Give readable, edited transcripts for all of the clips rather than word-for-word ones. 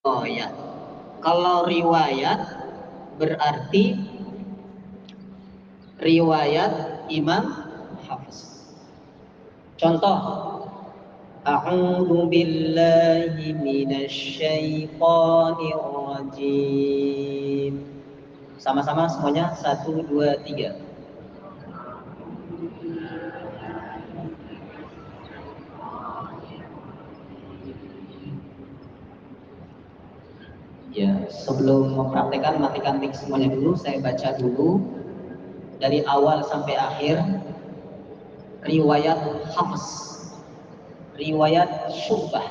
riwayat. Kalau riwayat berarti riwayat Imam Hafiz. Contoh, A'udzu billahi minasy syaithanir rajim. Sama-sama semuanya, 1, 2, 3. Ya, sebelum mempraktekkan, matikan mic semuanya dulu. Saya baca dulu dari awal sampai akhir riwayat Hafs, riwayat Syu'bah.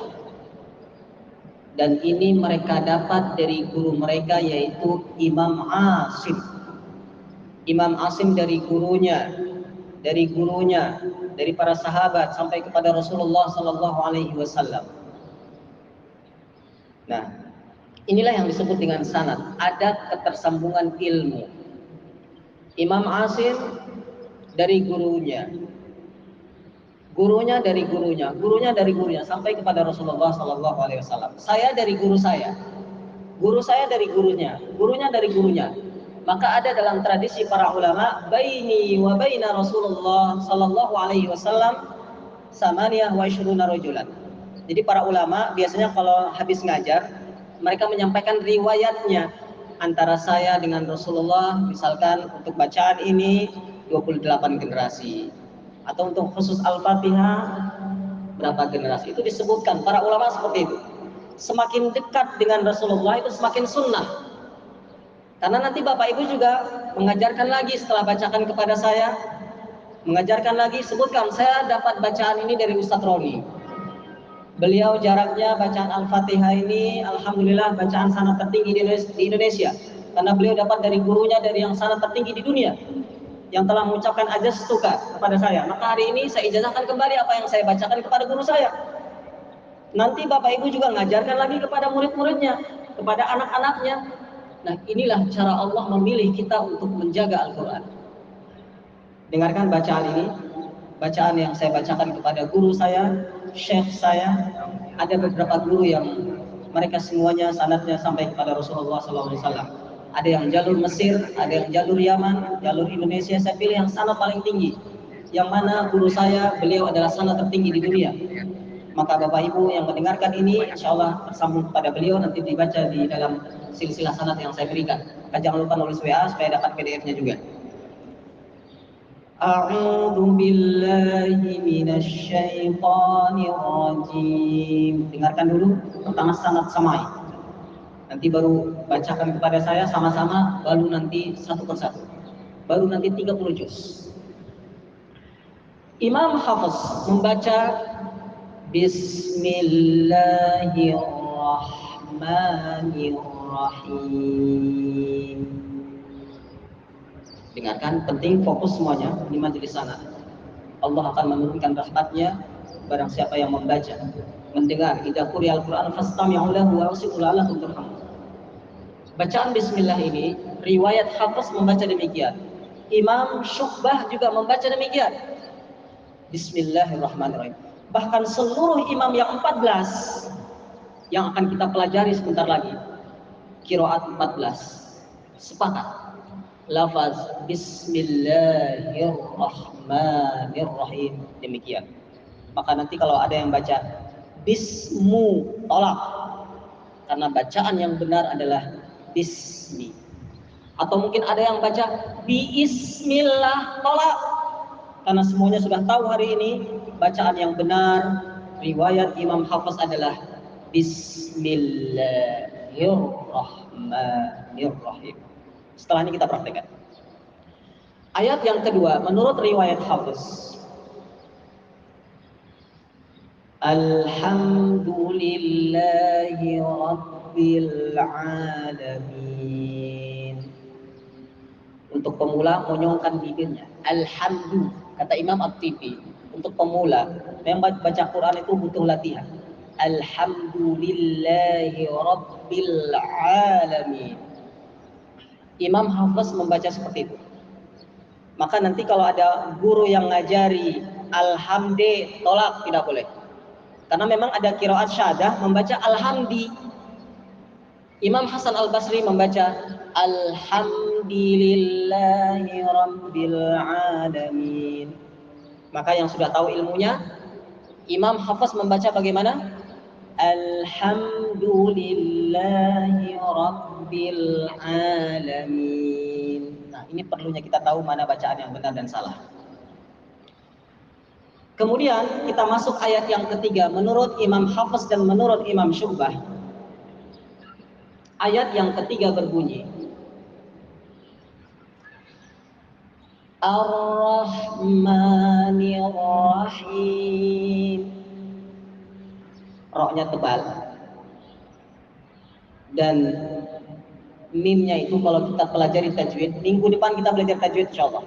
Dan ini mereka dapat dari guru mereka, yaitu Imam Asim. Imam Asim dari gurunya, dari para sahabat sampai kepada Rasulullah Sallallahu Alaihi Wasallam. Nah, inilah yang disebut dengan sanad. Ada ketersambungan ilmu. Imam Asim dari gurunya, gurunya dari gurunya sampai kepada Rasulullah Sallallahu Alaihi Wasallam. Saya dari guru saya dari gurunya dari gurunya. Maka ada dalam tradisi para ulama, baini wa baina Rasulullah Sallallahu Alaihi Wasallam samaniyah wa ishruna rajulan. Jadi para ulama biasanya kalau habis ngajar, mereka menyampaikan riwayatnya antara saya dengan Rasulullah, misalkan untuk bacaan ini 28 generasi, atau untuk khusus Al-Fatihah berapa generasi. Itu disebutkan para ulama seperti itu. Semakin dekat dengan Rasulullah itu semakin sunnah. Karena nanti Bapak Ibu juga mengajarkan lagi setelah bacakan kepada saya, mengajarkan lagi, sebutkan saya dapat bacaan ini dari Ustadz Roni. Beliau jaraknya bacaan Al-Fatihah ini alhamdulillah bacaan sanad tertinggi di Indonesia. Karena beliau dapat dari gurunya dari yang sanad tertinggi di dunia, yang telah mengucapkan ajas stuka kepada saya. Maka hari ini saya ijazahkan kembali apa yang saya bacakan kepada guru saya. Nanti Bapak Ibu juga ngajarkan lagi kepada murid-muridnya, kepada anak-anaknya. Nah, inilah cara Allah memilih kita untuk menjaga Al-Quran. Dengarkan bacaan ini, bacaan yang saya bacakan kepada guru saya, syekh saya. Ada beberapa guru yang mereka semuanya sanadnya sampai kepada Rasulullah SAW. Ada yang jalur Mesir, ada yang jalur Yaman, jalur Indonesia. Saya pilih yang sanad paling tinggi. Yang mana guru saya, beliau adalah sanad tertinggi di dunia. Maka Bapak Ibu yang mendengarkan ini, insya Allah tersambung kepada beliau, nanti dibaca di dalam silsilah sanad yang saya berikan. Maka jangan lupa nulis WA supaya dapat PDF-nya juga. A'udzu billahi minasy syaithanir rajim. Dengarkan dulu pertama sanad samai. Nanti baru bacakan kepada saya sama-sama, baru nanti satu persatu. Baru nanti 30 juz. Imam Hafiz membaca Bismillahirrahmanirrahim. Dengarkan, penting, fokus semuanya di majelis sana. Allah akan menurunkan rahmatnya barang siapa yang membaca, mendengar. Idza quri'al Qur'an fastami'u lahu wa ansitu la'allakum turhamun. Bacaan bismillah ini riwayat Hafiz membaca demikian. Imam Syu'bah juga membaca demikian. Bismillahirrahmanirrahim. Bahkan seluruh imam yang 14 yang akan kita pelajari sebentar lagi, qiraat 14, sepakat lafaz Bismillahirrahmanirrahim demikian. Maka nanti kalau ada yang baca bismu, tolak, karena bacaan yang benar adalah bismi. Atau mungkin ada yang baca biismillah, tolak, karena semuanya sudah tahu hari ini bacaan yang benar riwayat Imam Hafiz adalah Bismillahirrahmanirrahim. Setelah ini kita praktekkan. Ayat yang kedua menurut riwayat Hafiz, Alhamdulillahi Rabbil Alamin. Untuk pemula monyongkan bibirnya. Alhamdulillah. Kata Imam At-Tibi, untuk pemula yang baca Quran itu butuh latihan. Alhamdulillahi Rabbil Alamin. Imam Hafiz membaca seperti itu. Maka nanti kalau ada guru yang ngajari Alhamdi, tolak, tidak boleh. Karena memang ada qiraat syadah membaca Alhamdi. Imam Hasan Al-Basri membaca Alhamdulillahi Rabbil Alamin. Maka yang sudah tahu ilmunya, Imam Hafiz membaca bagaimana? Alhamdulillahi Rabbil Alamin. Nah, ini perlunya kita tahu mana bacaan yang benar dan salah. Kemudian kita masuk ayat yang ketiga. Menurut Imam Hafiz dan menurut Imam Syu'bah, ayat yang ketiga berbunyi Ar-Rahmanir Rahim. Roknya tebal dan mimnya itu kalau kita pelajari tajwid, minggu depan kita belajar tajwid insyaallah.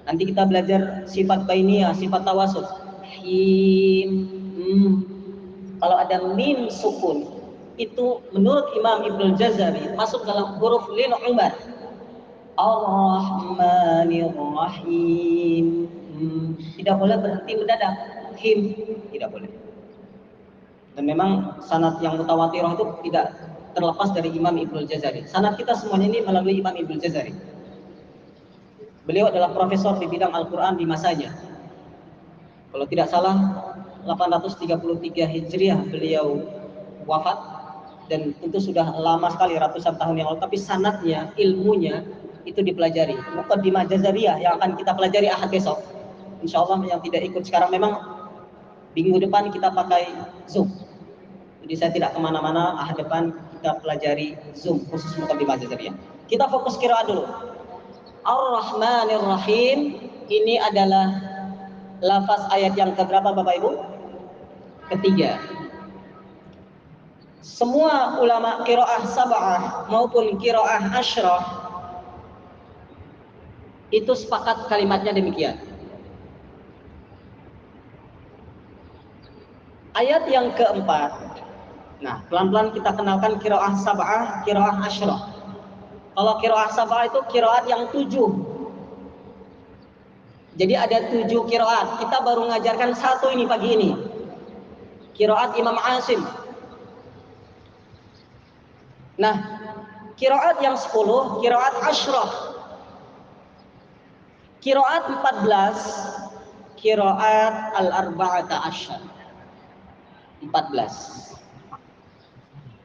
Nanti kita belajar sifat bainiyah, sifat tawasud. Him. Kalau ada mim sukun, itu menurut Imam Ibnul Jazari masuk dalam huruf lin umar. Ar-Rahmanir Rahim. Tidak boleh berhenti mendadak. Him tidak boleh. Dan memang sanad yang mutawatirah itu tidak terlepas dari Imam Ibnul Jazari. Sanad kita semuanya ini melalui Imam Ibnul Jazari. Beliau adalah profesor di bidang Al-Quran di masanya. Kalau tidak salah 833 Hijriah beliau wafat, dan tentu sudah lama sekali, ratusan tahun yang lalu, tapi sanadnya, ilmunya itu dipelajari. Muqaddimah Jazariyah yang akan kita pelajari Ahad besok. Insya Allah yang tidak ikut sekarang, memang minggu depan kita pakai Zoom. Jadi saya tidak kemana-mana, Ahad depan kita pelajari Zoom khusus Muqaddimah Jazariyah. Kita fokus qiraat dulu. Ar-Rahmanir Rahim, ini adalah lafaz ayat yang keberapa Bapak Ibu? Ketiga. Semua ulama qiraah sab'ah maupun qiraah asyrah itu sepakat kalimatnya demikian. Ayat yang keempat. Nah, pelan-pelan kita kenalkan qiraah sab'ah, qiraah asyrah. Kalau qiraah sab'ah itu qiraat yang 7. Jadi ada 7 qiraat. Kita baru mengajarkan 1 ini pagi ini. Qiraat Imam Asim. Nah, qiraat yang 10, qiraat asyrah. Qiraat 14, qiraat al-arba'ata asyar. 14.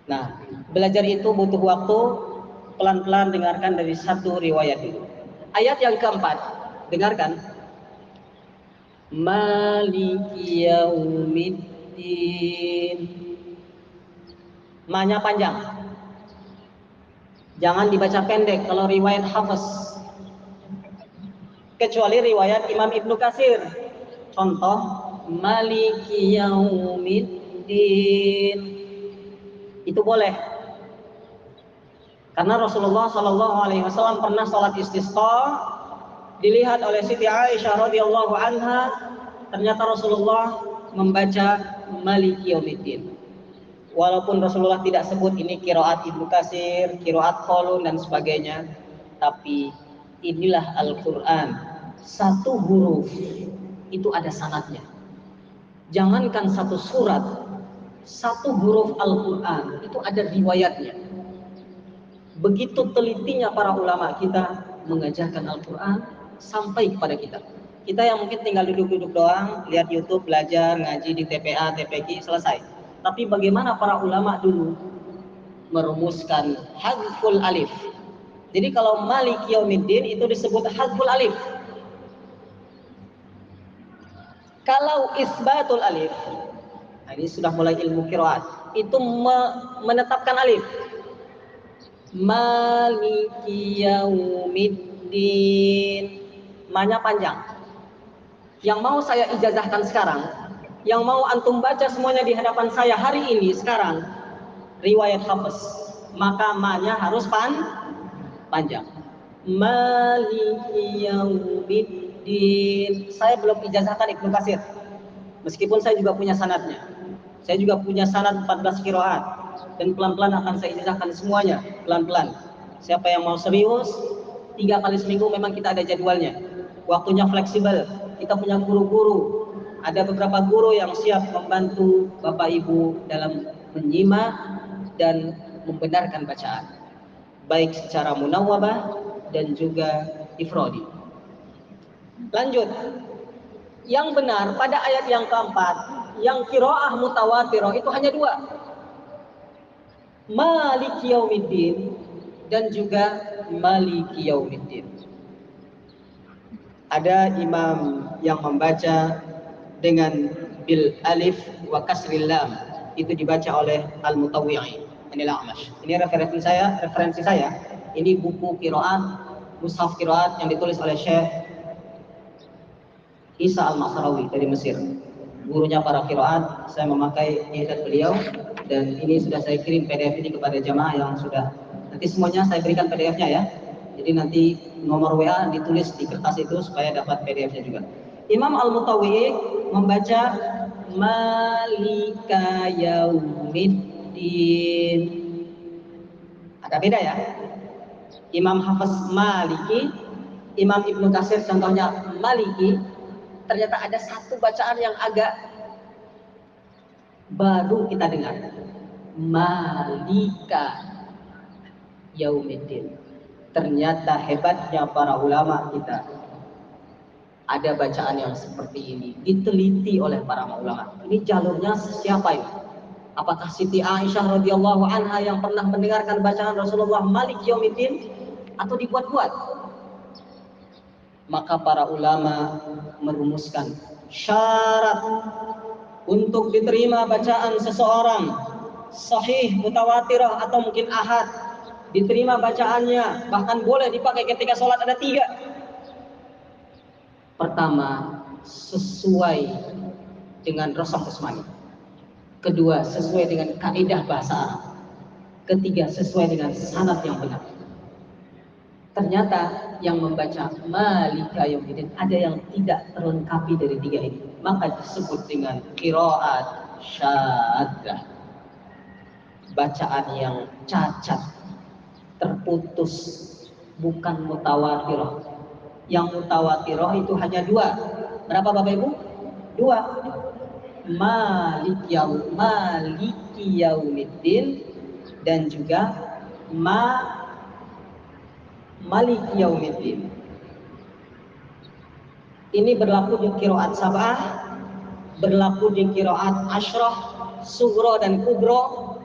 Nah, belajar itu butuh waktu. Pelan-pelan dengarkan dari satu riwayat dulu. Ayat yang keempat, dengarkan. Maliki yaumiddin. Ma-nya panjang. Jangan dibaca pendek kalau riwayat Hafiz. Kecuali riwayat Imam Ibnu Katsir. Contoh, Maliki yaumiddin. Itu boleh. Karena Rasulullah SAW pernah sholat istisqa, dilihat oleh Siti Aisyah radhiyallahu anha, ternyata Rasulullah membaca Maliki yaumiddin. Walaupun Rasulullah tidak sebut ini qiraat Ibnu Katsir, qiraat Qalun dan sebagainya, tapi inilah Al-Qur'an. Satu huruf itu ada sanadnya. Jangankan satu surat, satu huruf Al-Qur'an itu ada riwayatnya. Begitu telitinya para ulama kita mengajarkan Al-Quran sampai kepada kita. Kita yang mungkin tinggal duduk-duduk doang, lihat YouTube, belajar, ngaji di TPA, TPQ, selesai. Tapi bagaimana para ulama dulu merumuskan hadful alif. Jadi kalau Maliki yaumiddin itu disebut hadful alif. Kalau isbatul alif, nah ini sudah mulai ilmu qiraat, itu menetapkan alif. Maliki yaumiddin. Ma-nya panjang. Yang mau saya ijazahkan sekarang, yang mau antum baca semuanya di hadapan saya hari ini sekarang, riwayat Hafiz, maka ma-nya harus panjang. Maliki yaumiddin. Saya belum ijazahkan Ibnu Katsir, meskipun saya juga punya sanadnya. Saya juga punya sanad 14 qiraat. Dan pelan-pelan akan saya ijazahkan semuanya, pelan-pelan. Siapa yang mau serius, 3 kali seminggu memang kita ada jadwalnya. Waktunya fleksibel. Kita punya guru-guru. Ada beberapa guru yang siap membantu Bapak Ibu dalam menyimak dan membenarkan bacaan, baik secara munawwabah dan juga ifradi. Lanjut, yang benar pada ayat yang keempat, yang qiraah mutawatirah itu hanya dua, Maliki Yaumiddin dan juga Maliki Yaumiddin. Ada imam yang membaca dengan bil alif wa kasril lam, itu dibaca oleh Al-Mutawwi'i, ini Al-A'mash. Ini referensi saya. Ini buku qiraat, mushaf qiraat yang ditulis oleh Syekh Isa Al-Masrawi dari Mesir. Gurunya para qiraat, saya memakai i'dad beliau, dan ini sudah saya kirim PDF ini kepada jamaah yang sudah, nanti semuanya saya berikan PDF-nya ya. Jadi nanti nomor WA ditulis di kertas itu supaya dapat PDF-nya juga. Imam Al-Mutawwi'i membaca Malika Yaumiddin. Ada beda ya. Imam Hafiz Maliki, Imam Ibnu Katsir contohnya Maliki. Ternyata ada satu bacaan yang agak baru kita dengar, Malika Yaumiddin. Ternyata hebatnya para ulama kita, ada bacaan yang seperti ini diteliti oleh para ulama. Ini jalurnya siapa ini? Apakah Siti Aisyah radhiyallahu anha yang pernah mendengarkan bacaan Rasulullah Maliki Yaumiddin, atau dibuat-buat? Maka para ulama merumuskan syarat untuk diterima bacaan seseorang sahih, mutawatirah atau mungkin ahad, diterima bacaannya, bahkan boleh dipakai ketika sholat, ada tiga. Pertama, sesuai dengan Rasul Usmani. Kedua, sesuai dengan kaidah bahasa Arab. Ketiga, sesuai dengan sanad yang benar. Ternyata yang membaca Malika Yaumiddin ada yang tidak terlengkapi dari tiga ini, maka disebut dengan qiraat syaddah, bacaan yang cacat, terputus, bukan mutawatirah. Yang mutawatirah itu hanya dua. Berapa Bapak Ibu? Dua. Maliki Yaumiddin dan juga Maliki Yaumiddin. Ini berlaku di qiraat sab'ah, berlaku di qiraat asyrah, sugro dan kubro.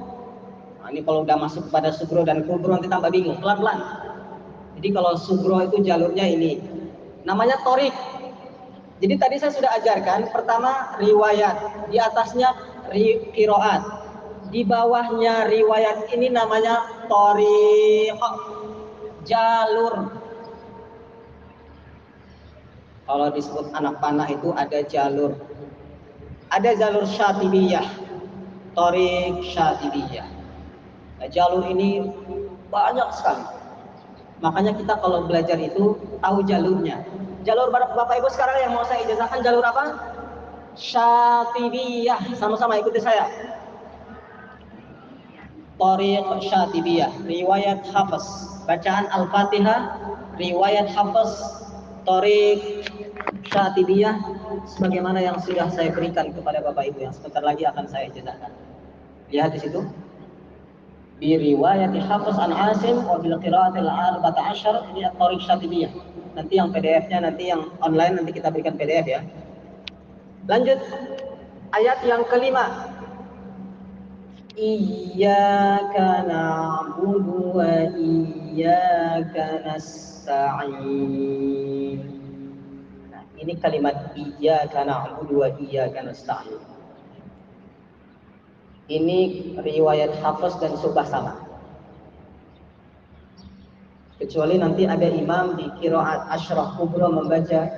Nah, ini kalau udah masuk pada sugro dan kubro nanti tambah bingung, pelan-pelan. Jadi kalau sugro itu jalurnya ini, namanya torik. Jadi tadi saya sudah ajarkan, pertama riwayat, di atasnya qiraat, di bawahnya riwayat, ini namanya torik, jalur. Kalau disebut anak panah itu ada jalur. Ada jalur Syatibiyah, Thariq Syatibiyah. Nah, jalur ini banyak sekali. Makanya kita kalau belajar itu tahu jalurnya. Jalur Bapak Ibu sekarang yang mau saya ijazahkan jalur apa? Syatibiyah. Sama-sama ikuti saya. Thariq Syatibiyah, riwayat Hafiz. Bacaan Al-Fatihah, riwayat Hafiz, Thariq Syatibiyah, sebagaimana yang sudah saya berikan kepada Bapak Ibu yang sebentar lagi akan saya ijazahkan. Lihat di situ. Bi riwayat Hafiz an Asim wa bil qiraatil arba'ata asyar, ini Thariq Syatibiyah. Nanti yang PDF-nya, nanti yang online nanti kita berikan PDF ya. Lanjut ayat yang kelima. Iyyaka na'budu wa iyyaka nasta'in. Nah, ini kalimat iyyaka na'budu wa iyyaka nasta'in. Ini riwayat Hafiz dan Syu'bah sama. Kecuali nanti ada imam di qiraat asyrah kubra membaca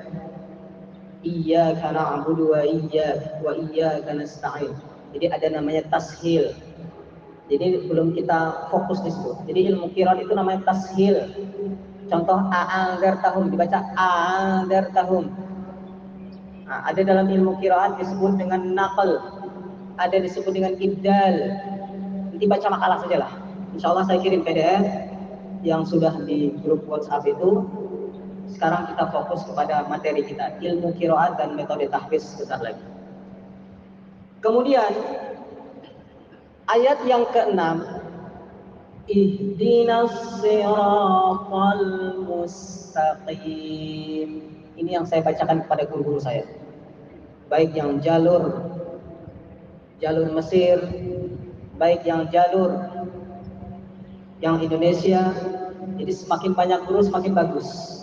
iyyaka na'budu wa iyyaka nasta'in. Jadi ada namanya tashil. Jadi belum kita fokus di situ. Jadi ilmu qiraat itu namanya tashil. Contoh a'anzar tahum dibaca a'anzar tahum. Nah, ada dalam ilmu qiraat disebut dengan naql, ada disebut dengan ibdal. Nanti baca makalah sajalah. Insyaallah saya kirim PDF yang sudah di grup WhatsApp itu. Sekarang kita fokus kepada materi kita, ilmu qiraat dan metode tahfiz sebentar lagi. Kemudian ayat yang ke-6, Ihdinas siratal mustaqim. Ini yang saya bacakan kepada guru-guru saya. Baik yang jalur Mesir, baik yang jalur yang Indonesia. Jadi semakin banyak guru semakin bagus.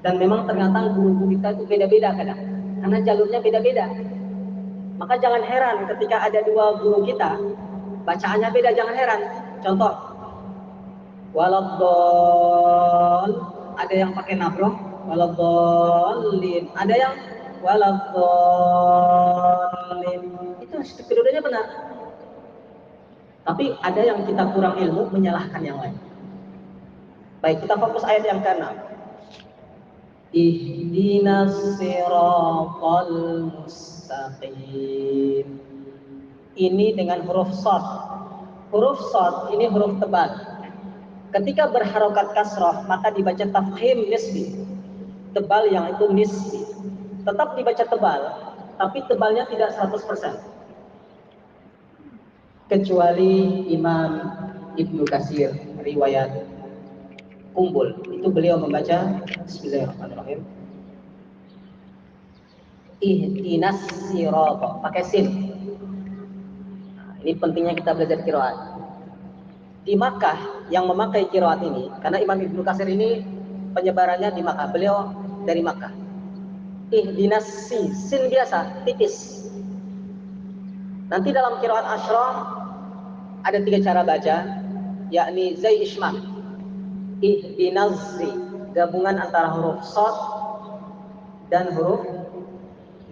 Dan memang ternyata guru-guru kita itu beda-beda kadang, karena jalurnya beda-beda. Maka jangan heran ketika ada dua guru kita bacaannya beda, jangan heran. Contoh, waladhdall, ada yang pakai nabroh, waladhdallin, ada yang waladhdallin. Itu keduanya benar. Tapi ada yang kita kurang ilmu menyalahkan yang lain. Baik, kita fokus ayat yang ke-6. Ihdinas siratal mustaqim. Ini dengan huruf shad. Huruf shad ini huruf tebal. Ketika berharokat kasrah maka dibaca tafkhim nisbi. Tebal yang itu nisbi. Tetap dibaca tebal, tapi tebalnya tidak 100%. Kecuali Imam Ibnu Katsir riwayat kumpul, itu beliau membaca Bismillahirrahmanirrahim. Ihdinas sirata, pakai sin. Nah, ini pentingnya kita belajar qiraat. Di Makkah yang memakai qiraat ini, karena Imam Ibnu Katsir ini penyebarannya di Makkah, beliau dari Makkah. Ihdinas sin biasa, tipis. Nanti dalam qiraat Asyrah ada 3 cara baca, yakni zai ishmam. Ihdinazzi, gabungan antara huruf shad dan huruf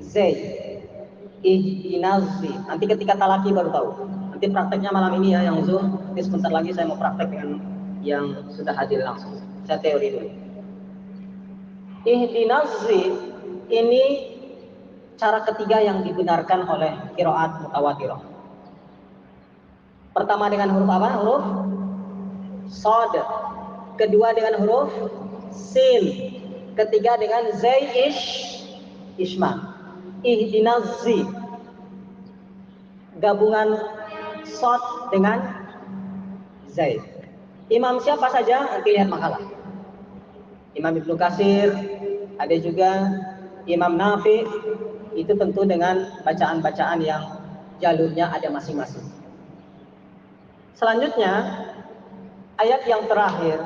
zai. Ihdinazzi. Nanti ketika talaki baru tahu. Nanti prakteknya malam ini ya yang Zoom. Nanti sebentar lagi saya mau praktek dengan yang sudah hadir langsung. Saya teori dulu. Ihdinazzi ini cara ketiga yang dibenarkan oleh qiraat mutawatirah. Pertama dengan huruf apa? Huruf shad. Kedua dengan huruf sin. Ketiga dengan zai ishma. Ihdinazzi, gabungan shad dengan zai. Imam siapa saja nanti lihat makalah. Imam Ibnu Katsir, ada juga Imam Nafi. Itu tentu dengan bacaan-bacaan yang jalurnya ada masing-masing. Selanjutnya ayat yang terakhir,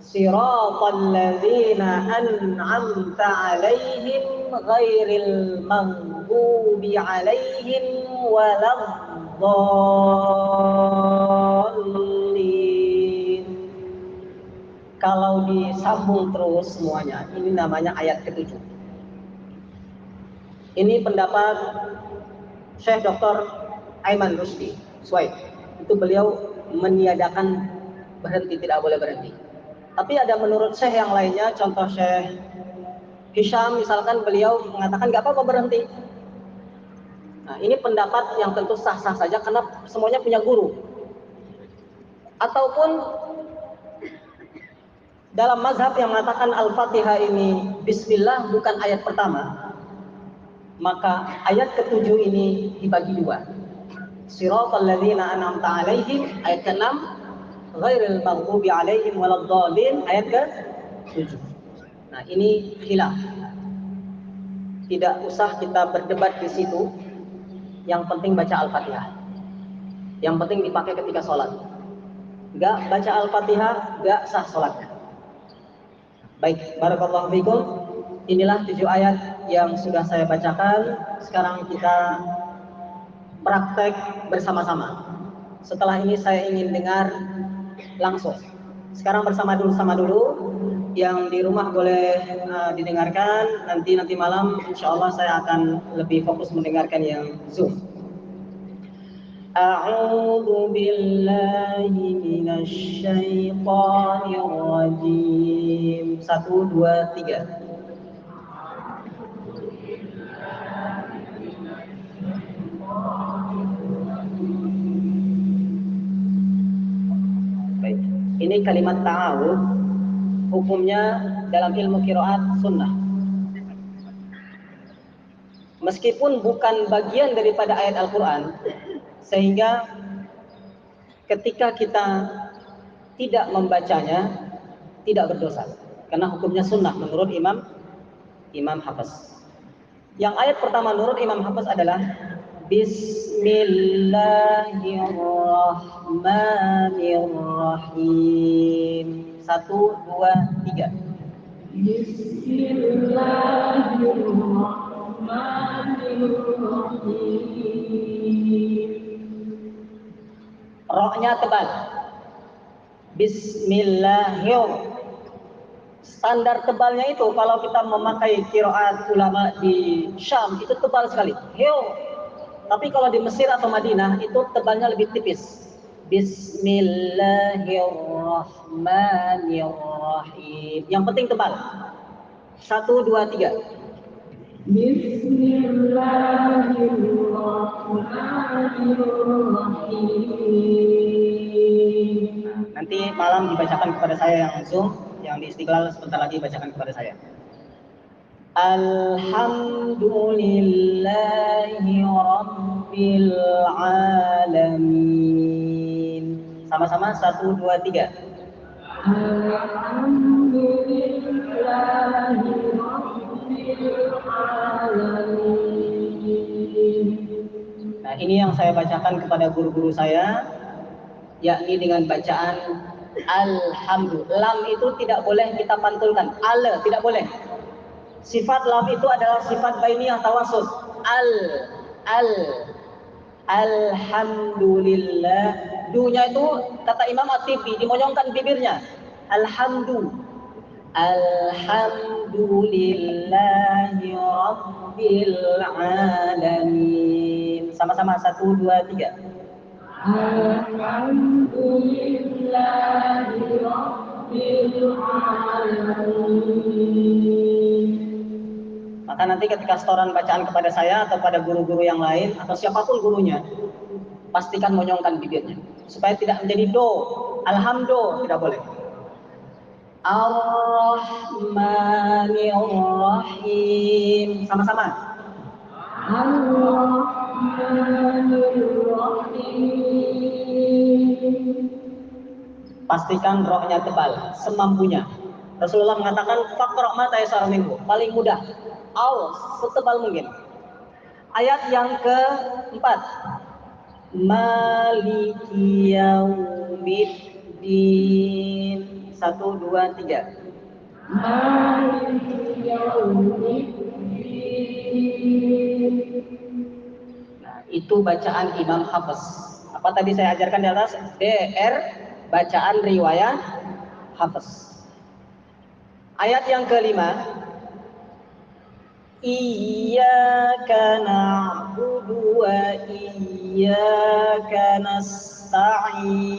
siratal ladzina an'amta 'alaihim ghairil maghdubi 'alaihim waladdallin. Kalau disambung terus semuanya, ini namanya ayat ke-7. Ini pendapat Syekh Dr. Aiman Rusdi Suwaid. Itu beliau meniadakan berhenti, tidak boleh berhenti. Tapi ada menurut Syekh yang lainnya, contoh Syekh Hisham misalkan, beliau mengatakan nggak apa-apa berhenti. Nah, ini pendapat yang tentu sah-sah saja karena semuanya punya guru. Ataupun dalam mazhab yang mengatakan Al-Fatihah ini Bismillah bukan ayat pertama, maka ayat ke-7 ini dibagi 2. Siratal ladzina an'amta 'alaihim ayat ke-6, ghairil maghdubi 'alaihim waladdallin ayat ke-7. Nah, ini khilaf. Tidak usah kita berdebat di situ. Yang penting baca Al-Fatihah. Yang penting dipakai ketika sholat. Enggak baca Al-Fatihah, enggak sah sholatnya. Baik, barakallahu fikum. Inilah 7 ayat yang sudah saya bacakan. Sekarang kita praktek bersama-sama. Setelah ini saya ingin dengar langsung. Sekarang bersama dulu. Yang di rumah boleh didengarkan. Nanti malam insya Allah saya akan lebih fokus mendengarkan yang Zoom. A'udzu billahi minasy syaithanir rajim. 1, 2, 3. Baik. Ini kalimat ta'awud. Hukumnya dalam ilmu qiraat sunnah. Meskipun bukan bagian daripada ayat Al-Quran, sehingga ketika kita tidak membacanya tidak berdosa, karena hukumnya sunnah menurut Imam Hafiz. Yang ayat pertama menurut Imam Hafiz adalah Bismillahirrahmanirrahim. 1, 2, 3. Bismillahirrahmanirrahim. Roknya tebal. Bismillahirrahmanirrahim. Standar tebalnya itu kalau kita memakai qiraat ulama di Syam itu tebal sekali. Tapi kalau di Mesir atau Madinah itu tebalnya lebih tipis. Bismillahirrahmanirrahim. Yang penting tebal. 1, 2, 3. Bismillahirrahmanirrahim. Nanti malam dibacakan kepada saya yang Zoom, yang di Istiqlal sebentar lagi bacakan kepada saya. Alhamdulillahi Rabbil Alamin. Sama-sama 1, 2, 3. Alhamdulillahi Rabbil Alamin. Nah, ini yang saya bacakan kepada guru-guru saya, yakni dengan bacaan Alhamdulillah. Lam itu tidak boleh kita pantulkan. Tidak boleh. Sifat lam itu adalah sifat bainiyah tawassul. Alhamdulillah. Dunya itu kata Imam At-Tibi dimonyongkan bibirnya. Alhamdulillahi Rabbil Alamin. Sama-sama 1, 2, 3. Alhamdulillahi Rabbil Alamin. Maka nanti ketika setoran bacaan kepada saya atau pada guru-guru yang lain atau siapapun gurunya, pastikan monyongkan bibirnya supaya tidak menjadi do. Alhamdulillah tidak boleh. Ar-Rahmanir-Rahim. Sama-sama. Ar-Rahmanir-Rahim. Pastikan rohnya tebal, semampunya. Rasulullah mengatakan faqra' ma tayassara minhu, paling mudah. Setebal mungkin. Ayat yang keempat. Maliki yaumiddin. 1, 2, 3. Maliki yaumiddin. Nah, itu bacaan Imam Hafiz. Apa tadi saya ajarkan di atas? DR, bacaan riwayat Hafiz. Ayat yang kelima. Iyyaka na'budu wa iyyaka nasta'in.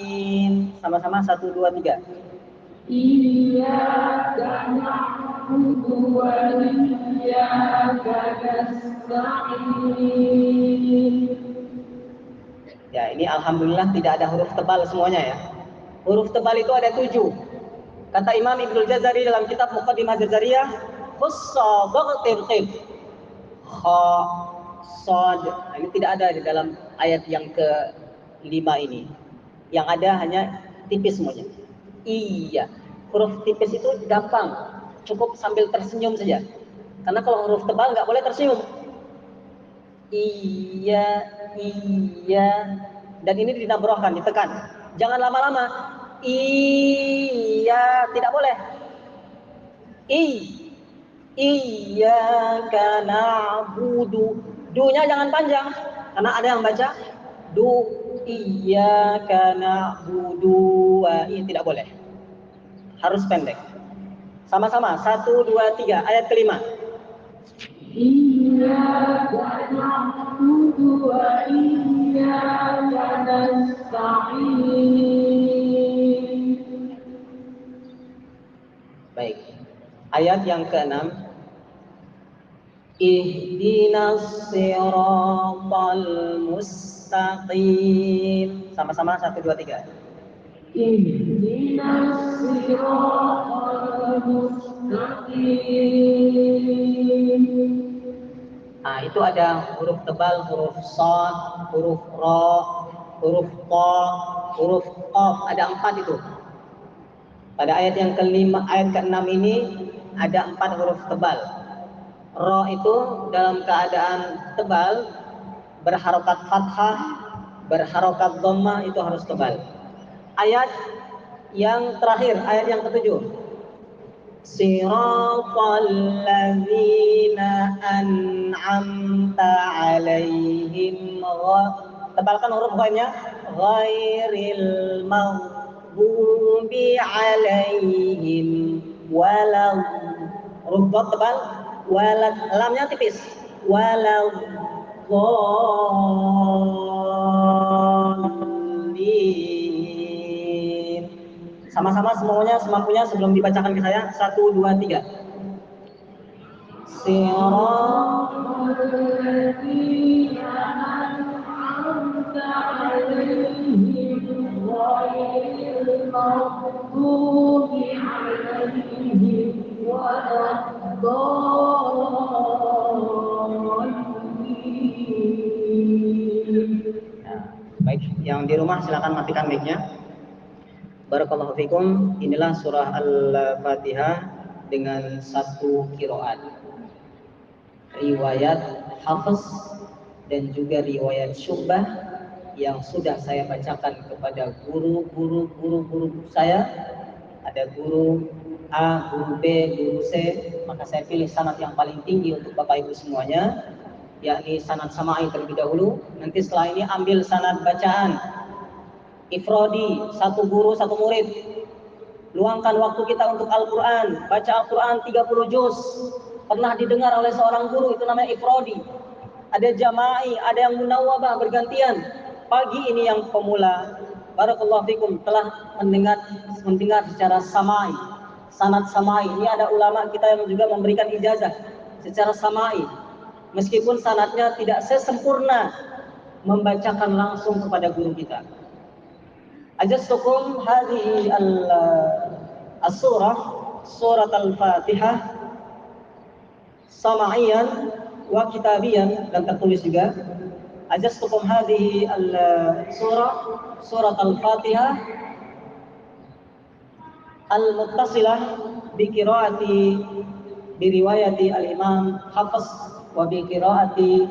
Sama-sama 1, 2, 3. Iyyaka na'budu wa iyyaka nasta'in. Ya, ini alhamdulillah tidak ada huruf tebal semuanya ya. Huruf tebal itu ada 7. Kata Imam Ibnul Jazari dalam kitab Muqaddimah Jazariyah, khussa baghtirqib kha sad. Nah, ini tidak ada di dalam ayat yang ke-5 ini. Yang ada hanya tipis semuanya. Iya, huruf tipis itu gampang, cukup sambil tersenyum saja. Karena kalau huruf tebal nggak boleh tersenyum. Iya, dan ini dinabrohkan, ditekan. Jangan lama-lama. Iya, tidak boleh. Iyyaka na'budu. Du-nya jangan panjang karena ada yang baca du. Iyyaka na'budu. Tidak boleh. Harus pendek. Sama-sama 1, 2, 3. Ayat kelima. Iyyaka na'budu wa iyyaka nasta'in. Baik. Ayat yang ke-6. Ihdinas siratal mustaqim. Sama-sama 1, 2, 3. Ihdinas siratal mustaqim. Nah, itu ada huruf tebal, huruf shad, huruf ra, huruf ta, huruf qaf ada 4 itu. Pada ayat yang kelima, ayat ke-6 ini ada 4 huruf tebal. Ra itu dalam keadaan tebal, berharokat fathah, berharokat dhammah itu harus tebal. Ayat yang terakhir, ayat yang ketujuh. Siratal ladzina an'amta 'alaihim, tebalkan huruf gha-nya, ghairil maghdubi 'alaihim walad, huruf dha tebal, walad, lamnya tipis, walad dhalin. Sama-sama semuanya semampunya sebelum dibacakan ke saya. 1, 2, 3. Siratal ladzina an'amta 'alaihim ghairil maghdubi 'alaihim waladdallin. Baik, yang di rumah silakan matikan mic-nya. Barakallahu fikum. Inilah surah Al-Fatihah dengan satu qiraat, riwayat Hafiz dan juga riwayat Syu'bah yang sudah saya bacakan kepada guru saya. Ada guru A, guru B, guru C, maka saya pilih sanad yang paling tinggi untuk Bapak Ibu semuanya, yakni sanad sama'i terlebih dahulu. Nanti setelah ini ambil sanad bacaan ifradi, satu guru satu murid. Luangkan waktu kita untuk Al-Quran, baca Al-Quran 30 juz. Pernah didengar oleh seorang guru, itu namanya ifradi. Ada jama'i, ada yang munawwabah bergantian. Pagi ini yang pemula, barakallahu fikum, telah mendengar secara sama'i, sanad sama'i. Ini ada ulama kita yang juga memberikan ijazah secara sama'i, meskipun sanadnya tidak sesempurna membacakan langsung kepada guru kita. Ajastukum hadhihi as-surah, surat Al-Fatihah, sama'iyan wa kitabiyan, dan tertulis juga. Ajastukum hadhihi al-surah, surat Al-Fatihah, al-muttasilah bi qiraati, bi riwayati al-Imam Hafiz wa bi qiraati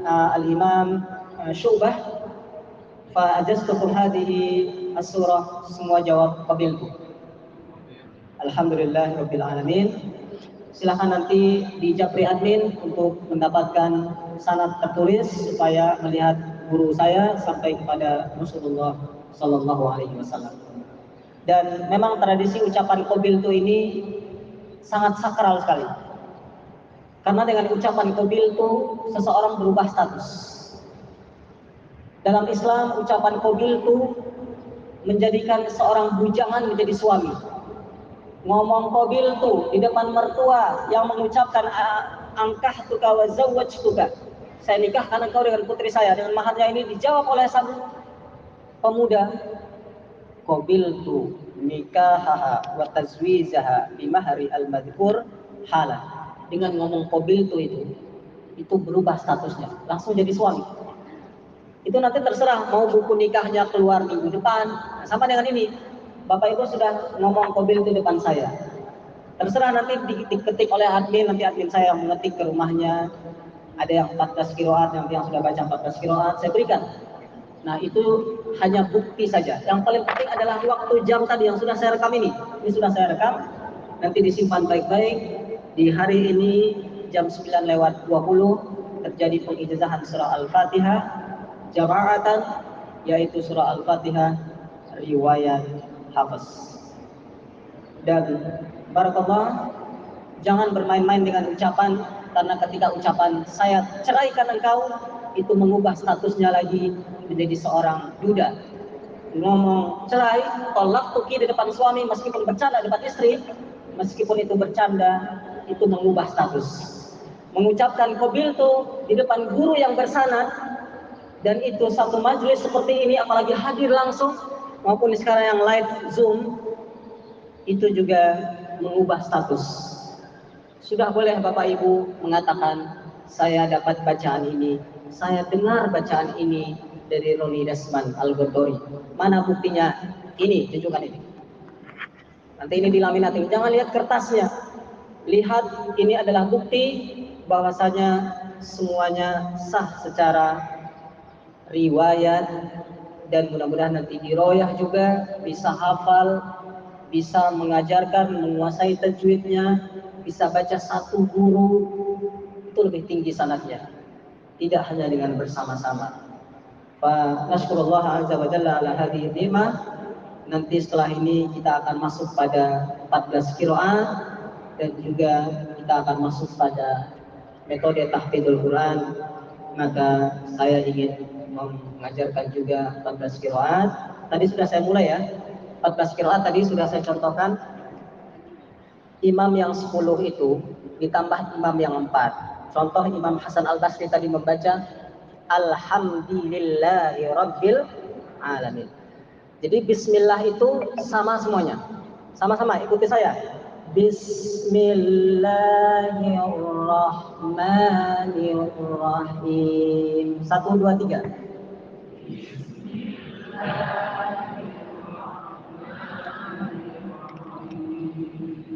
al-Imam Syu'bah. Fa ajastukum hadhihi as-surah, semua jawab qabiltu. Alhamdulillah rabbil alamin. Silakan nanti di Japri admin untuk mendapatkan sanad tertulis supaya melihat guru saya sampai kepada Rasulullah sallallahu alaihi wasallam. Dan memang tradisi ucapan qabiltu ini sangat sakral sekali. Karena dengan ucapan qabiltu seseorang berubah status. Dalam Islam, ucapan qabiltu menjadikan seorang bujangan menjadi suami. Ngomong qabiltu di depan mertua yang mengucapkan ankahtuka wa zawwajtuka, saya nikahkan engkau dengan putri saya dengan maharnya ini, dijawab oleh sang pemuda, qabiltu nikahaha wa tazwijaha bi mahri al-madhkur hala. Dengan ngomong qabiltu itu berubah statusnya, langsung jadi suami. Itu nanti terserah mau buku nikahnya keluar minggu depan. Nah, sama dengan ini, Bapak Ibu sudah ngomong qabiltu di depan saya. Terserah nanti diketik oleh admin, nanti admin saya yang mengetik ke rumahnya. Ada yang 14 qiraat, nanti yang sudah baca 14 qiraat saya berikan. Nah, itu hanya bukti saja. Yang paling penting adalah waktu jam tadi yang sudah saya rekam ini. Ini sudah saya rekam, nanti disimpan baik-baik. Di hari ini jam 9:20 terjadi pengijazahan surah Al-Fatihah jama'atan, yaitu surah Al-Fatihah riwayat Hafiz. Dan barakallah, jangan bermain-main dengan ucapan, karena ketika ucapan saya ceraikan engkau, itu mengubah statusnya lagi menjadi seorang duda. Ngomong cerai, tolak tuki di depan suami, meskipun bercanda di depan istri, meskipun itu bercanda, itu mengubah status. Mengucapkan qabiltu di depan guru yang bersanad, dan itu satu majelis seperti ini, apalagi hadir langsung, maupun sekarang yang live Zoom, itu juga mengubah status. Sudah boleh Bapak Ibu mengatakan, saya dapat bacaan ini, saya dengar bacaan ini, dari Roni Desmond Al-Ghottori. Mana buktinya? Ini, tunjukkan ini. Nanti ini dilaminating. Jangan lihat kertasnya. Lihat, ini adalah bukti bahwasanya semuanya sah secara riwayat, dan mudah-mudahan nanti diroyah juga, bisa hafal, bisa mengajarkan, menguasai tajwidnya, bisa baca satu guru, itu lebih tinggi sanadnya, tidak hanya dengan bersama-sama. Fa nasykurullah azza wa jalla ala hadhihi nimah. Nanti setelah ini kita akan masuk pada 14 qiraat, dan juga kita akan masuk pada metode tahfidzul Quran. Maka saya ingin mengajarkan juga 14 qiraat. Tadi sudah saya mulai ya. 14 qiraat tadi sudah saya contohkan. Imam yang 10 itu ditambah imam yang 4. Contoh Imam Hasan Al-Basri tadi membaca Alhamdulillahi Rabbil Alamin. Jadi bismillah itu sama semuanya. Sama-sama ikuti saya. Bismillahirrahmanirrahim. 1, 2, 3.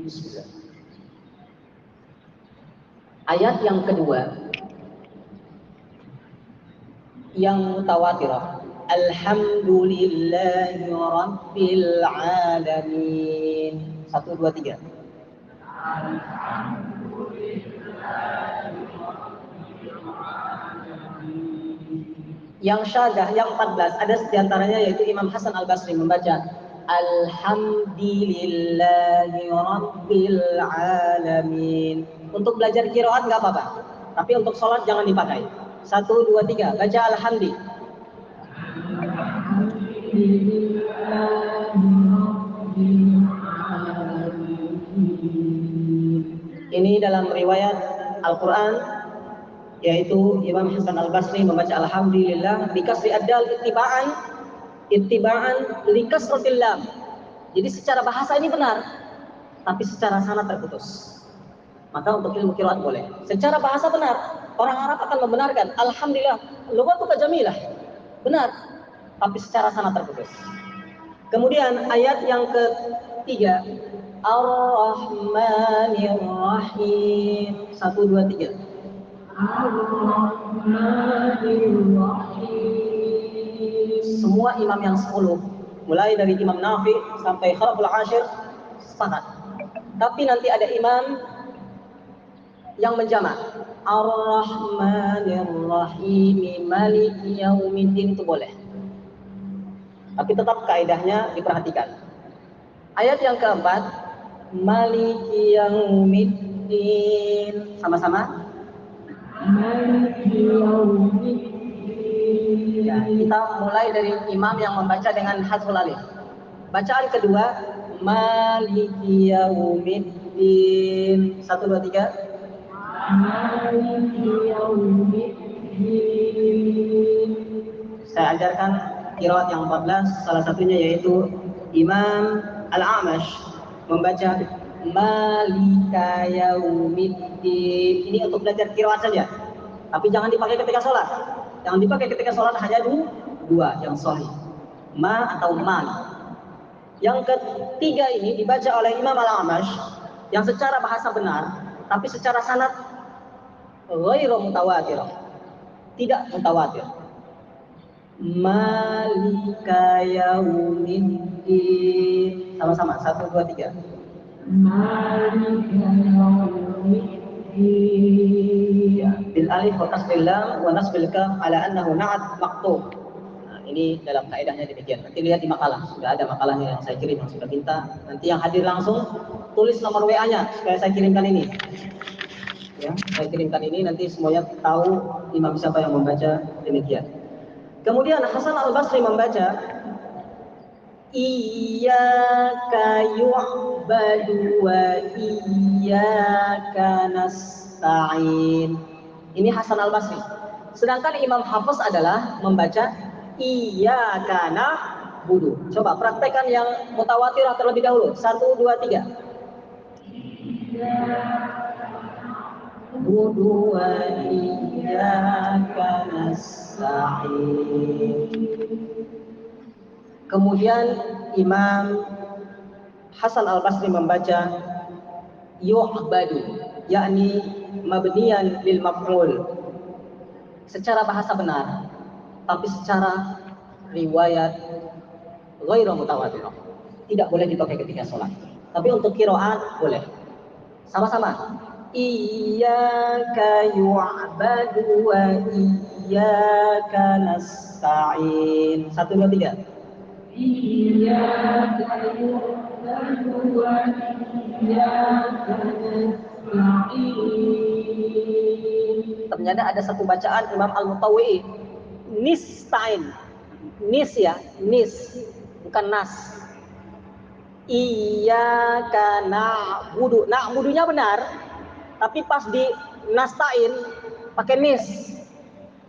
Bismillah. Ayat yang kedua yang mutawatirah, Alhamdulillahi Rabbil Alamin. 1, 2, 3. Yang syadah, yang 14 ada diantaranya yaitu Imam Hasan Al-Basri membaca Alhamdulillahi Rabbil Alamin. Untuk belajar qiraat nggak apa-apa, tapi untuk sholat jangan dipakai. 1, 2, 3, baca Alhamdulillah. Ini dalam riwayat Al-Quran, yaitu Imam Hasan Al-Basri membaca Alhamdulillah bikasri ad-dal ittiba'an likasratil lam. Jadi secara bahasa ini benar, tapi secara sanad terputus. Maka untuk ilmu qiraat boleh. Secara bahasa benar, orang Arab akan membenarkan Alhamdulillah, lughatuka jamilah. Benar, tapi secara sanad terputus. Kemudian ayat yang ketiga, Ar-Rahmanir-Rahim. 1, 2, 3. Ar-Rahmanir-Rahim. Semua imam yang 10, mulai dari Imam Nafi sampai Khalaful Ashir, sepakat. Tapi nanti ada imam yang menjamak. Ar-Rahmanir-Rahim Maliki Yaumiddin, itu boleh. Tapi tetap kaidahnya diperhatikan. Ayat yang keempat, Maliki Yaumiddin. Sama-sama. Maliki Yaumiddin. Ya, kita mulai dari imam yang membaca dengan hadful alif. Bacaan kedua, Maliki Yaumiddin. 1, 2, 3. Maliki Yaumiddin. Saya ajarkan qiraat yang 14, salah satunya yaitu Imam Al-A'mash membaca Malika Yaumiddin. Ini untuk belajar qiraat saja, tapi jangan dipakai ketika sholat. Jangan dipakai ketika sholat, hanya dua yang sahih, ma atau mal. Yang ketiga ini dibaca oleh Imam Al-A'mash yang secara bahasa benar, tapi secara sanad ghairu mutawatir, tidak mutawatir. Malika Yaumiddin. Sama-sama, 1, 2, 3. Malika Yaumiddin. Ya, bil alif wa tasbil lam wa nasbil kaf ala annahu na'at maqtub. Nah, ini dalam kaidahnya demikian. Nanti lihat di makalah, sudah ada makalahnya yang saya kirim, yang sudah minta. Nanti yang hadir langsung tulis nomor WA-nya supaya saya kirimkan ini. Ya, saya kirimkan ini, nanti semuanya tahu imam siapa yang membaca demikian. Kemudian Hasan Al-Basri membaca Iyyaka yu'badu wa iyyaka nasta'in. Ini Hasan Al-Basri. Sedangkan Imam Hafiz adalah membaca Iyyaka na'budu. Coba praktekkan yang mutawatirah terlebih dahulu. 1, 2, 3. na'budu wa iyyaka nasta'in. Kemudian Imam Hasan Al-Basri membaca yu'badu, yakni mabniyan lil maf'ul. Secara bahasa benar, tapi secara riwayat ghairu mutawatir. Tidak boleh dipakai ketika sholat. Tapi untuk qiraat boleh. Sama-sama. Iyyaka yu'badu wa iyyaka nasta'in. 1, 2, 3. Iyyaka yu'badu wa iyyaka nasta'in. Ternyata ada satu bacaan Imam Al-Mutawwi, nista'in. Nis ya, nis, bukan nas. Iyyaka na'budu. Na'budunya benar, tapi pas di nasta'in pakai nis.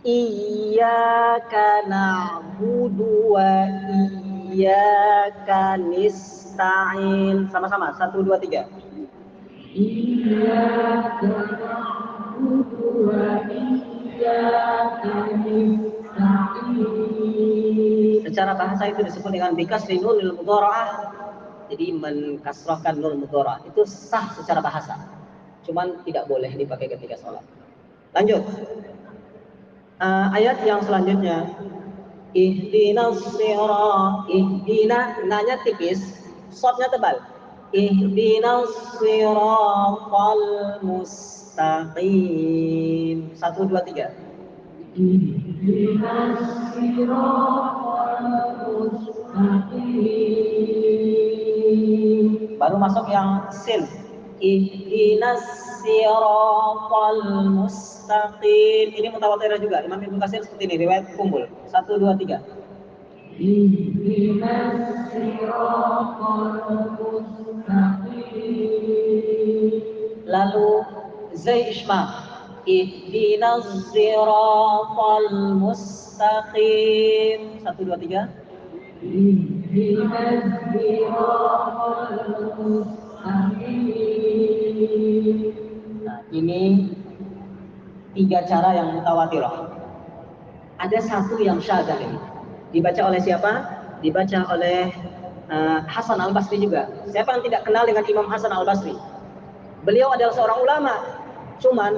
Iyyaka na'budu wa iyyaka nasta'in. Sama-sama, 1, 2, 3. Iyyaka na'budu wa iyyaka nasta'in. Secara bahasa itu disebut dengan bikasri nunil mudhara'ah. Jadi mengkasrahkan nun mudhara'ah itu sah secara bahasa. Cuman tidak boleh dipakai ketika sholat. Lanjut. Ayat yang selanjutnya. Ihdinas sirat. Ihdina, nanya tipis, shotnya tebal. Ihdinas siratal mustaqim. 1, 2, 3. Ihdinas siratal mustaqim. Baru masuk yang sin. Ihdinas siratal mustaqim. Ini mutawatir juga. Imam Ibnu Katsir seperti ini, riwayat kumpul. 1, 2, 3. Ihdinas siratal mustaqim. Lalu Zai Ishmaq. Ihdinas siratal mustaqim. 1, 2, 3. Ihdinas siratal mustaqim. Nah, ini 3 cara yang mutawatirah. Ada satu yang syadzah ini. Dibaca oleh siapa? Dibaca oleh Hasan Al-Basri juga. Siapa yang tidak kenal dengan Imam Hasan Al-Basri? Beliau adalah seorang ulama. Cuman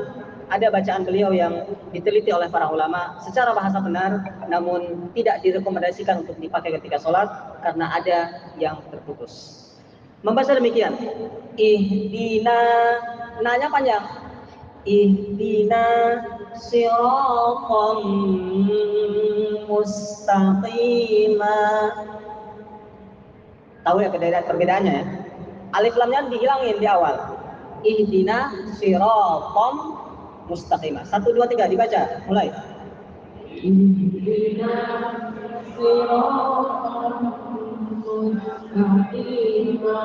ada bacaan beliau yang diteliti oleh para ulama secara bahasa benar, namun tidak direkomendasikan untuk dipakai ketika sholat karena ada yang terputus. Membaca demikian. Ihdina, nanya panjang. Ihdina siratal mustaqima. Tahu ya perbedaannya ya? Alif lamnya dihilangin di awal. Ihdina siratal mustaqima. 1, 2, 3 dibaca. Mulai. Ihdina siratal mustaqima.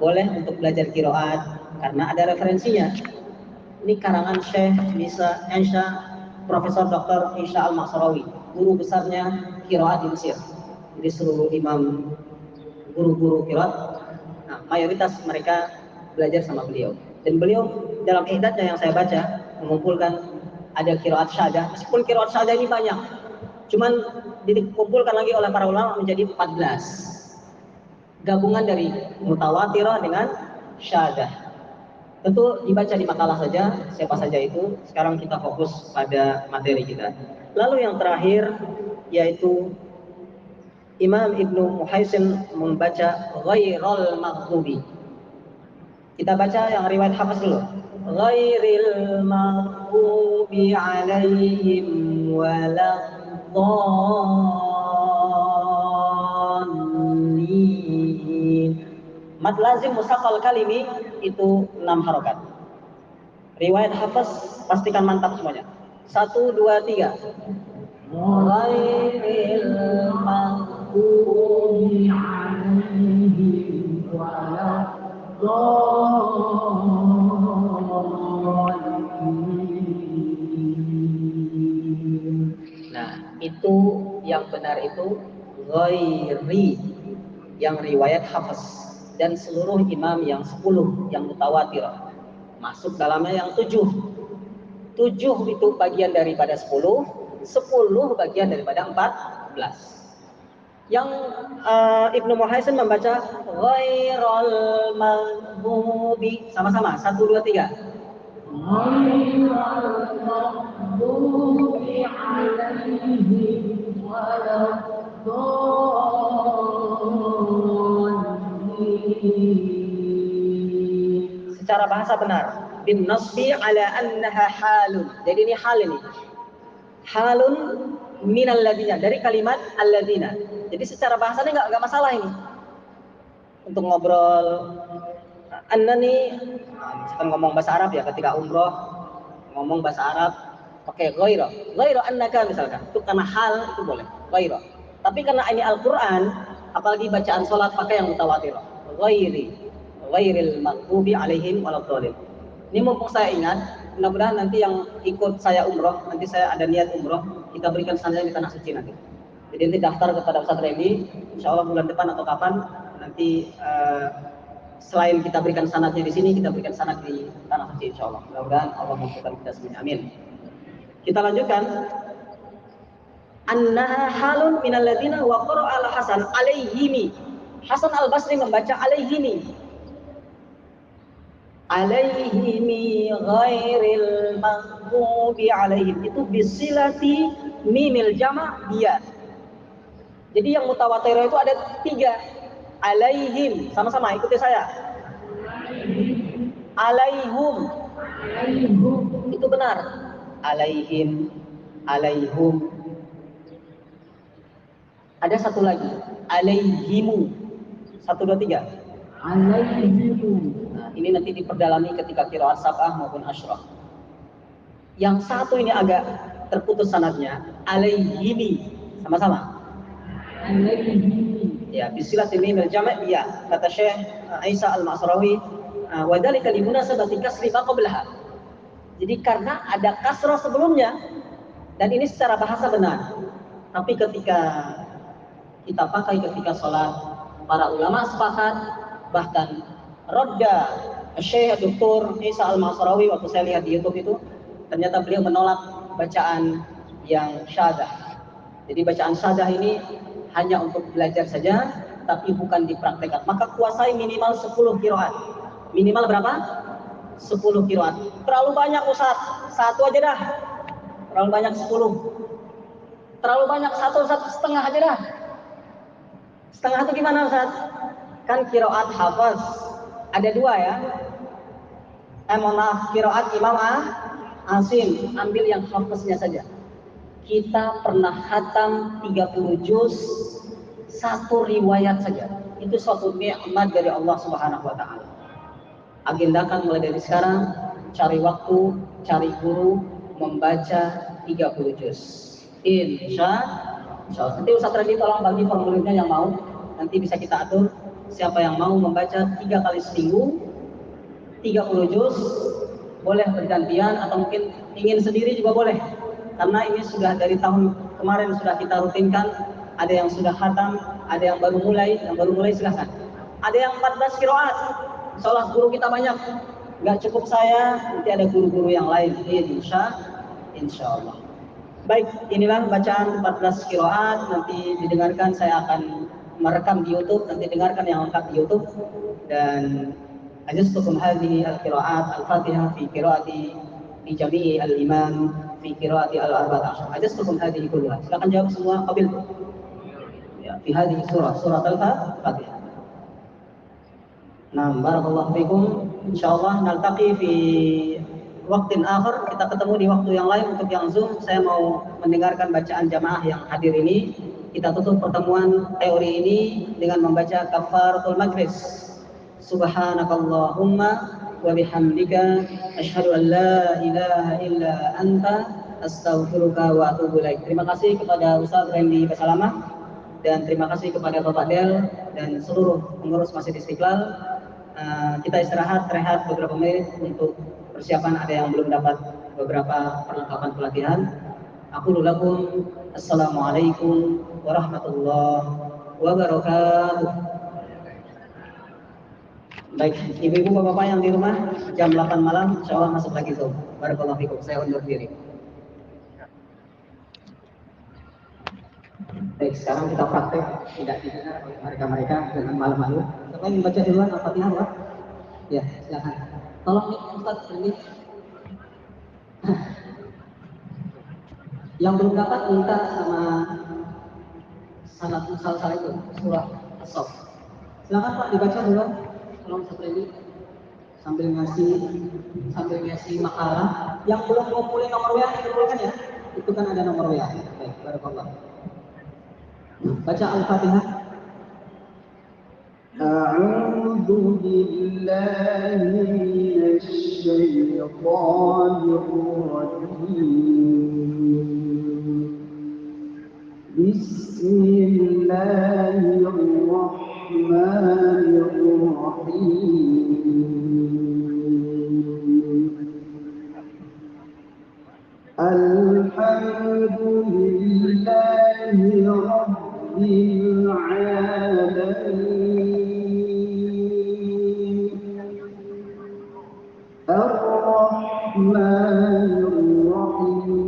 Boleh untuk belajar qiraat karena ada referensinya. Ini karangan Syekh Nisa Ensha, Profesor Dr. Isha Al-Maksarawi, guru besarnya qiraat di Mesir. Jadi seluruh imam guru-guru qiraat, nah, mayoritas mereka belajar sama beliau. Dan beliau dalam ihdatnya yang saya baca mengumpulkan ada qiraat syadah. Meskipun qiraat syadah ini banyak, cuman dikumpulkan lagi oleh para ulama menjadi 14. Gabungan dari mutawatirah dengan syadah. Tentu dibaca di makalah saja, siapa saja itu. Sekarang kita fokus pada materi kita. Lalu yang terakhir yaitu Imam Ibnu Muhaisin membaca ghairul maghdubi. Kita baca yang riwayat Hafiz dulu. Ghairil maghdubi alaihim waladdallin. Mad lazim musaqqal kalimi itu 6 harokat. Riwayat Hafiz pastikan mantap semuanya. 1, 2, 3. Ghairil maghdubi alaihim waladdallin. Nah, itu yang benar itu ghairi, yang riwayat Hafiz dan seluruh imam yang 10 yang mutawatir. masuk dalamnya yang 7. 7 itu bagian daripada 10, 10 bagian daripada 14. Yang Ibnu Muhaisin membaca ghairul maghdubi, sama-sama 1 2 3. Ghairul maghdubi 'alaihim waladdallin. Secara bahasa benar, bin nasbi ala annaha halun. Jadi ini hal ini. Halun minal ladina, dari kalimat alladzina. Jadi secara bahasanya nggak masalah ini. Untuk ngobrol, anda nih, misalkan ngomong bahasa Arab ya, ketika umroh ngomong bahasa Arab pakai ghaira annaka misalkan, itu karena hal itu boleh ghaira. Tapi karena ini Al-Quran, apalagi bacaan sholat pakai yang mutawatir, ghairil maghdubi alaihim waladdallin. Ini mumpung saya ingat, mudah-mudahan nanti yang ikut saya umroh, nanti saya ada niat umroh, kita berikan sanadnya di tanah suci nanti. Jadi nanti daftar kepada Ustaz Randy, insya Allah bulan depan atau kapan, nanti selain kita berikan sanadnya di sini, kita berikan sanad di tanah suci insya Allah. Mudah-mudahan Allah memudahkan kita semuanya. Amin. Kita lanjutkan. Annaha halun minal ladzina wa qara'a al-Hasan alaihimi. Hasan al-Basri membaca alaihimi. Alaihimi ghairil maghdubi alaihim. Itu bisilati mimil jama' dia. Jadi yang mutawatir itu ada 3. Alaihim, sama-sama ikuti saya. Alaihum. Itu benar. Alaihim, alaihum. Ada satu lagi, alaihimu. 1 2 3. Alaihimu. Nah, ini nanti diperdalami ketika qiraat sab'ah maupun asyrah. Yang satu ini agak terputus sanadnya, alaihimi. Sama-sama. Ya, bisilati mim al-jama' ya. Kata Syekh Isa Al-Ma'sarawi, wa dzalika limunasabati kasri ma qablaha. Jadi karena ada kasrah sebelumnya, dan ini secara bahasa benar. Tapi ketika kita pakai ketika sholat, para ulama sepakat, bahkan Rodda Syekh Dr. Isa Al-Ma'sarawi waktu saya lihat di YouTube itu, ternyata beliau menolak bacaan yang syadah. Jadi bacaan syadah ini hanya untuk belajar saja, tapi bukan dipraktekkan. Maka kuasai minimal 10 qiraat. Minimal berapa? 10 qiraat. Terlalu banyak Ustaz, 1 aja dah. Terlalu banyak 10. Terlalu banyak 1 setengah aja dah. Setengah itu gimana Ustaz? Kan qiraat hafaz ada 2 ya. Mohon maaf, qiraat Imam Asim, ambil yang hafaznya saja. Kita pernah khatam 30 juz 1 riwayat saja. Itu suatu nikmat dari Allah Subhanahu wa taala. Agendakan mulai dari sekarang, cari waktu, cari guru, membaca 30 juz. Insya Allah. Nanti Ustaz Randy tolong bagi formulirnya yang mau. Nanti bisa kita atur siapa yang mau membaca 3 kali seminggu 30 juz, boleh bergantian atau mungkin ingin sendiri juga boleh. Karena ini sudah dari tahun kemarin sudah kita rutinkan. Ada yang sudah khatam, ada yang baru mulai. Yang baru mulai silahkan. Ada yang 14 qiraat. Insyaallah guru kita banyak. Nggak cukup saya, nanti ada guru-guru yang lain. Insyaallah. Baik, inilah bacaan 14 qiraat. Nanti didengarkan, saya akan merekam di YouTube. Nanti dengarkan yang lengkap di YouTube. Dan ajaztukum hadhihi al-qiraat al-Fatihah fi qiraati fi jami'i al-imam fi qiraati al-14. Ajaztukum hadhihi kullaha. Silakan jawab semua qabil. Ya, fi hadhihi surah al-Fatihah. Nah, barakallahu fikum. Insyaallah naltaqi fi waktin akhir. Kita ketemu di waktu yang lain. Untuk yang Zoom, saya mau mendengarkan bacaan jamaah yang hadir ini. Kita tutup pertemuan teori ini dengan membaca kafaratul majlis. Subhanakallahumma wa bihamdika asyhadu an la ilaha illa anta astaghfiruka wa atubu ilaik. Terima kasih kepada Ustaz Randy Basalamah dan terima kasih kepada Bapak Del dan seluruh pengurus Masjid Istiqlal. Kita rehat beberapa menit untuk persiapan, ada yang belum dapat beberapa perlengkapan pelatihan. Aku lakum assalamualaikum warahmatullahi wabarakatuh. Baik, ibu-ibu bapak-bapak yang di rumah jam 8 malam insya Allah masuk lagi Zoom. Barakallahu fikum. Saya undur diri. Baik, sekarang kita praktek tidak didengar oleh mereka-mereka dengan malu-malu. Siapa yang membaca duluan Al-Fatihah, Pak? Ya, silakan. Tolong nih Ustaz ini. Yang belum dapat minta sama sanad musal itu surah As-Saff. Silakan Pak dibaca dulu. Tolong Ustaz ini sambil ngasih makalah. Yang belum ngumpulin nomor WA dikumpulkan ya. Itu kan ada nomor WA. Baik, barakallah. Baca Al-Fatihah. أعوذ بالله من الشيطان الرجيم بسم الله الرحمن الرحيم الحمد لله رب العالمين الرحمن الرحيم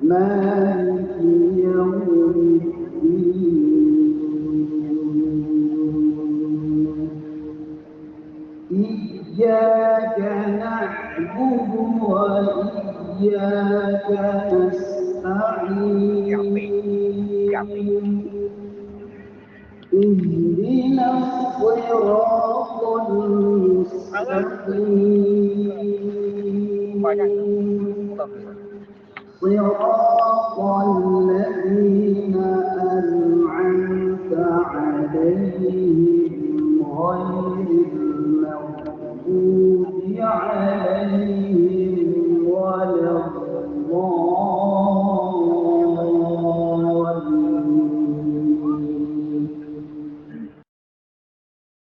مالك يوم الدين إياك نعبد وإياك نستعين اهدنا الصراط المستقيم صراط الذين